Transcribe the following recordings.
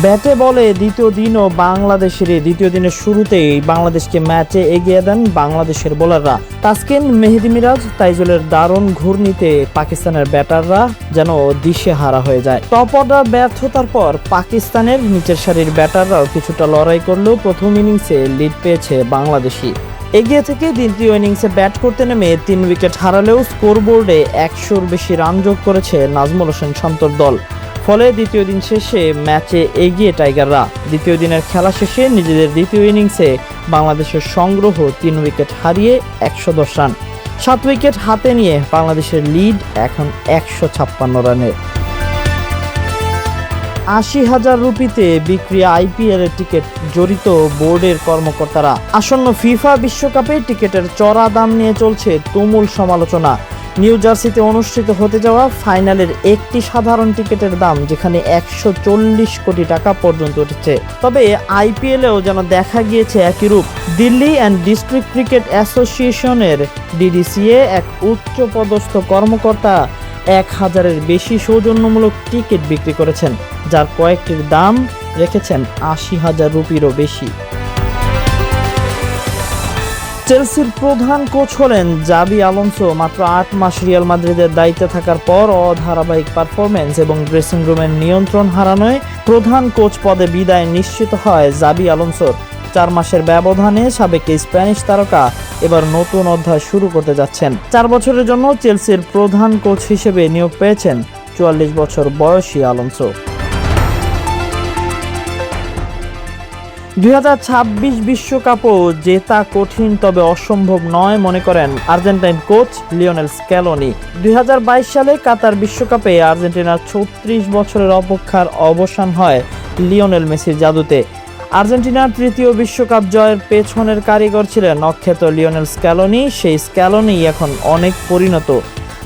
ব্যাটে বলে দ্বিতীয় দিনের শুরুতেই বাংলাদেশকে ম্যাচে এগিয়ে দেন বাংলাদেশের বোলাররা। তাসকিন, মেহেদী মিরাজ, তাইজুলের দারুণ ঘূর্ণিতে পাকিস্তানের ব্যাটাররা যেন দিশেহারা হয়ে যায়। টপ অর্ডার ব্যর্থতার পর পাকিস্তানের নিচের সারির ব্যাটাররাও কিছুটা লড়াই করলেও প্রথম ইনিংসে লিড পেয়েছে বাংলাদেশি। এগিয়ে থেকে দ্বিতীয় ইনিংসে ব্যাট করতে নেমে 3 উইকেট হারালেও স্কোরবোর্ডে 100-র বেশি রান যোগ করেছে নাজমুল হোসেন শান্তর দল। ফলে দ্বিতীয় দিন শেষে ম্যাচে এগিয়ে টাইগাররা। দ্বিতীয় দিনের খেলা শেষে নিজেদের দ্বিতীয় ইনিংসে বাংলাদেশের সংগ্রহ 3 উইকেট হারিয়ে 110 রান। 7 উইকেট হাতে নিয়ে বাংলাদেশের লিড এখন 156 রানের। 80,000 রুপিতে বিক্রি IPL এর টিকিট জড়িত বোর্ডের কর্মকর্তারা। আসন্ন ফিফা বিশ্বকাপে টিকিটের চড়া দাম নিয়ে চলছে তুমুল সমালোচনা। নিউ জার্সিতে অনুষ্ঠিত হতে যাওয়া ফাইনালের একটি সাধারণ টিকিটের দাম যেখানে 140 কোটি টাকা পর্যন্ত উঠেছে। তবে IPL-এও যেন দেখা গিয়েছে একই রূপ। দিল্লি অ্যান্ড ডিস্ট্রিক্ট ক্রিকেট অ্যাসোসিয়েশনের DDCA এক উচ্চপদস্থ কর্মকর্তা 1000-এর বেশি সৌজন্যমূলক টিকিট বিক্রি করেছেন, যার কয়েকটির দাম রেখেছেন 80,000 রুপিরও বেশি। চেলসির প্রধান কোচ হলেন জাবি আলোনসো। মাত্র 8 মাস রিয়াল মাদ্রিদের দায়িত্বে থাকার পর অধারাবাহিক পারফরম্যান্স এবং ড্রেসিং রুমের নিয়ন্ত্রণ হারানোয় প্রধান কোচ পদে বিদায় নিশ্চিত হয় জাবি আলোনসোর। 4 মাসের ব্যবধানে সাবেক স্প্যানিশ তারকা এবার নতুন অধ্যায় শুরু করতে যাচ্ছেন। 4 বছরের জন্য চেলসির প্রধান কোচ হিসেবে নিয়োগ পেয়েছেন 44 বছর বয়সী আলোনসো। 2026 বিশ্বকাপও জেতা কঠিন তবে অসম্ভব নয় মনে করেন আর্জেন্টাইন কোচ লিওনেল স্ক্যালোনি। 2022 সালে কাতার বিশ্বকাপে আর্জেন্টিনার 36 বছরের অপেক্ষার অবসান হয় লিওনেল মেসির জাদুতে। আর্জেন্টিনার তৃতীয় বিশ্বকাপ জয়ের পেছনের কারিগর ছিলেন অখ্যাত লিওনেল স্ক্যালোনি। সেই স্ক্যালোনি এখন অনেক পরিণত।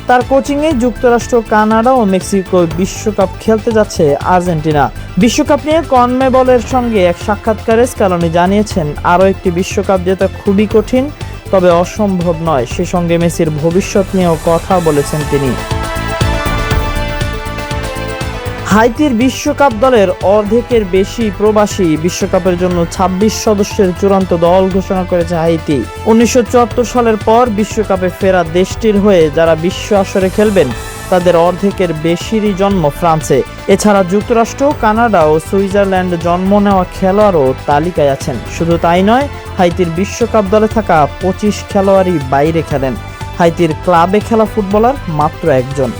তার কোচিংয়ে যুক্তরাষ্ট্র, কানাডা ও মেক্সিকো বিশ্বকাপ খেলতে যাচ্ছে আর্জেন্টিনা। বিশ্বকাপ নিয়ে কনমেবলের সঙ্গে এক সাক্ষাৎকারে স্ক্যালোনি জানিয়েছেন, আরও একটি বিশ্বকাপ জেতা খুবই কঠিন তবে অসম্ভব নয়। সে সঙ্গে মেসির ভবিষ্যৎ নিয়েও কথা বলেছেন তিনি। হাইতির বিশ্বকাপ দলের অর্ধেকের বেশি প্রবাসী। বিশ্বকাপের জন্য 26 সদস্যের চূড়ান্ত দল ঘোষণা করেছে হাইতি। 1974 সালের পর বিশ্বকাপে ফেরা দেশটির হয়ে যারা বিশ্ব আসরে খেলবেন তাদের অর্ধেকের বেশিরই জন্ম ফ্রান্সে। এছাড়া যুক্তরাষ্ট্র, কানাডা ও সুইজারল্যান্ডে জন্ম নেওয়া খেলোয়াড়ও তালিকায় আছেন। শুধু তাই নয়, হাইতির বিশ্বকাপ দলে থাকা 25 খেলোয়াড়ই বাইরে খেলেন। হাইতির ক্লাবে খেলা ফুটবলার মাত্র 1 জন।